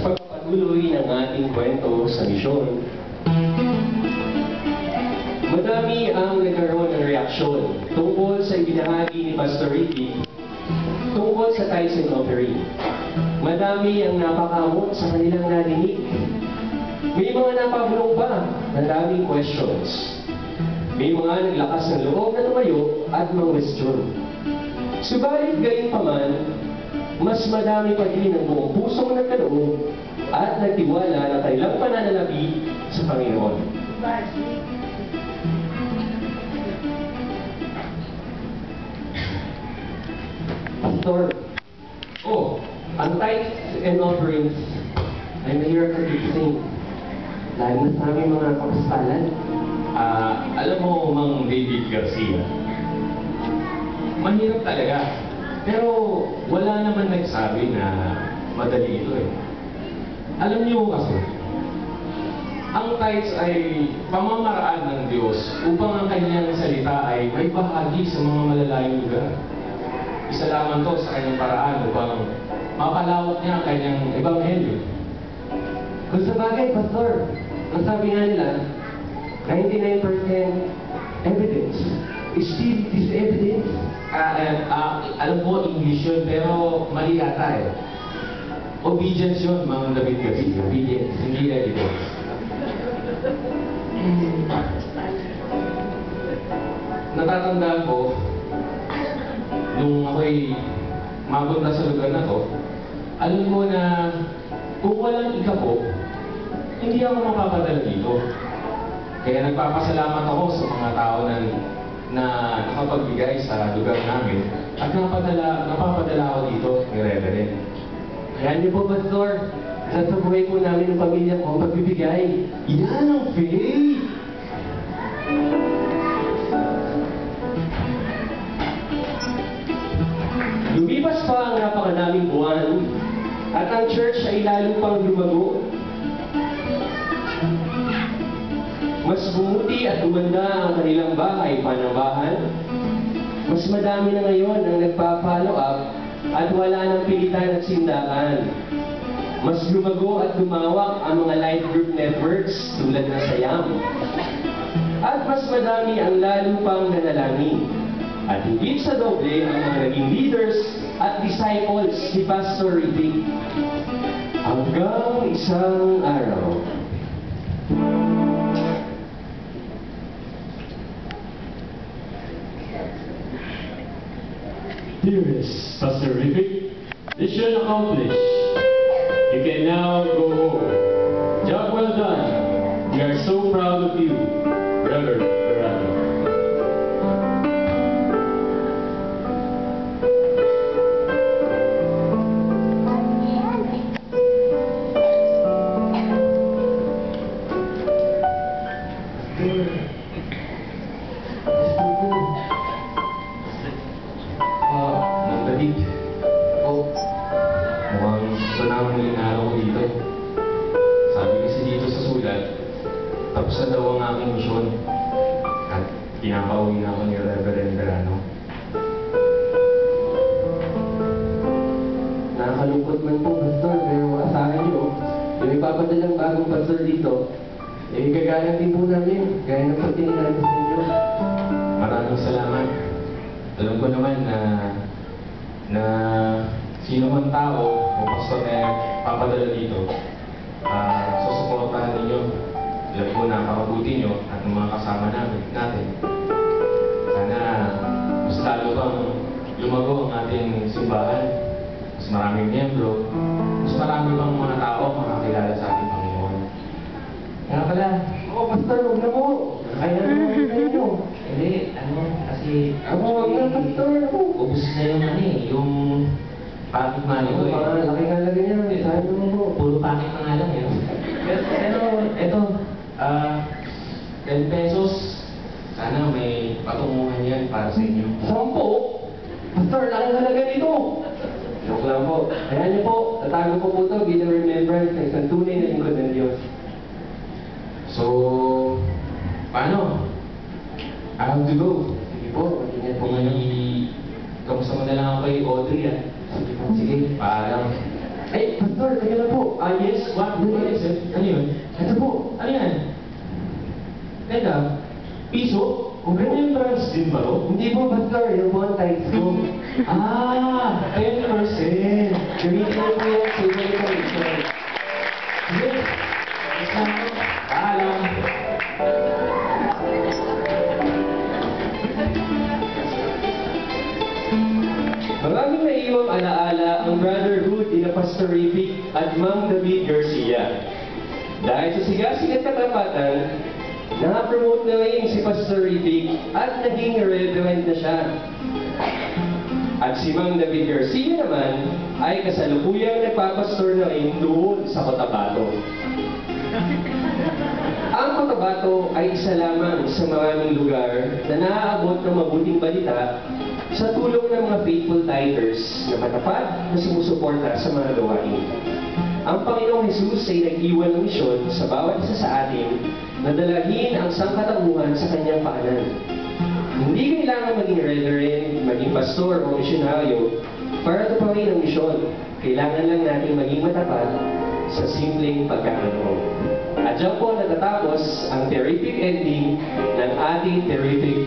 pagpapatuloy ng ating kwento sa misyon, madami ang nagkaroon ng reaksyon tungkol sa ibinahagi ni Pastor Ricky tungkol sa tithes and offering. Madami ang napakamot sa kanilang narinig. May mga napabulong pa na daming questions. May mga naglakas ng loob na tumayo at mang-question. Subalit gayon pa man, mas madami pa din ang buong pusong nagkaloob at nagtiwala na kailang pananalapi sa Panginoon. Pastor, ang tithes and offerings ay mahirap na tigisin. Lalo na sa aming mga kapastalan. Alam mo, Mang David Garcia, mahirap talaga. Pero wala naman nagsabi na madali ito eh. Alam niyo kasi, ang tithes ay pamamaraan ng Diyos upang ang kanyang salita ay may bahagi sa mga malalayong lugar. Isa lamang to sa kanyang paraan upang mapalawak niya ang kanyang ebanghelyo. Kung sa bagay, Pastor, ang sabi nga nila, 99% evidence is still this evidence. Alam ko, English yun, pero mali yata eh. Obedience yun, Mang David Garcia. Obedience, hindi evidence. Natatandaan ko, nung ako'y mapunta sa lugar na to, alam mo na kung walang ikapo, hindi ako mapapadala dito. Kaya nagpapasalamat ako sa mga tao na nakapagbigay sa lugar namin at napapadala ako dito ni Reverend. Kaya niyo po, Pastor, sasabuhay po namin ng pamilya ko ang pagbibigay. Yan ang faith! Lumipas pa ang napakadaming buwan at ang church ay lalo pang lumago. Mas bumuti at gumanda ang kanilang bahay panambahan. Mas madami na ngayon ang nagpa-follow up at wala nang pilitan at sindakan. Mas lumago at lumawak ang mga life group networks tulad ng Sayam. At mas madami ang lalo pang nanalangin. At higit sa doble ang mga naging leaders at disciples ni Pastor Ricky. Hanggang isang araw. Dearest Pastor Ricky, mission accomplished. You can now go home. Job well done. We are so proud of you, Reverend Dorado. Mang David, mukhang ito na ang huling araw ko dito. Sabi kasi dito sa sulat, tapos na daw ang aking misyon. At pinapauwi na ako ni Reverend Verano. Nakakalungkot man po, Pastor, pero asahan niyo, yung ipapadalang bagong pastor dito, gagalang din po namin, gaya ng pagtingin sa inyo. Maraming salamat. Alam ko naman na sino man tao o pastor na papadala dito, susuportahan ninyo. Alam ko na napakabuti nyo at ng mga kasama natin. Sana mas lalo pang lumago ang ating simbahan. Mas maraming miyembro, mas marami pang mga tao makakilala sa ating Panginoon. Kaya pala, Pastor, huwag na po. Kaya naman sa inyo. Hindi, kasi Huwag na, Pastor. ubus na yung pocket money ko eh. Laki nga lagi niya, sabi mo po. Puro pocket na nga lang eh. Pero eto, 10 pesos, sana may patunguhan yan para sa inyo. 10? Pastor, laki halaga nito. Joke lang po. Kaya niyo po, tatago ko po ito bilang remembrance ng isang tunay na lingkod ng Diyos. So, paano? I have to go. Sige po, mag-ingat po kayo. Kamusta mo na lang ako kay Audrey ah. Sige po. Sige, paalam. Ay, Pastor! Pastor, teka na po. Yes, What is it? Ano yun? ito po. Ano yan? Teka, piso? Kung remembrance din ba to? Hindi po, Pastor. Yung one tithes ko. 10%. Gamitin niyo po yan sa ibang mission. Sige. Paalam. Maraming naiiwang alaala ang brotherhood ni Pastor Rivic at Ma'am David Garcia. Dahil sa sigasigat katapatan, na-promote na ngayon si Pastor Rivic at naging reverend na siya. At si Ma'am David Garcia naman ay kasalukuyang nagpapastor na ngayon doon sa Cotabato. Ang Cotabato ay isa lamang sa maraming lugar na naaabot ng mabuting balita sa tulong ng mga faithful tithers na matapat na sumusuporta sa mga gawain. Ang Panginoong Jesus ay nag-iwan ng misyon sa bawat isa sa atin na dalahin ang sangkatauhan sa kanyang paanan. Hindi kailangan maging reverend, maging pastor o misyonaryo para tuparin ang misyon. Kailangan lang natin maging matapat sa simpleng pagkakaroon. At dyan po natatapos ang terrific ending ng ating terrific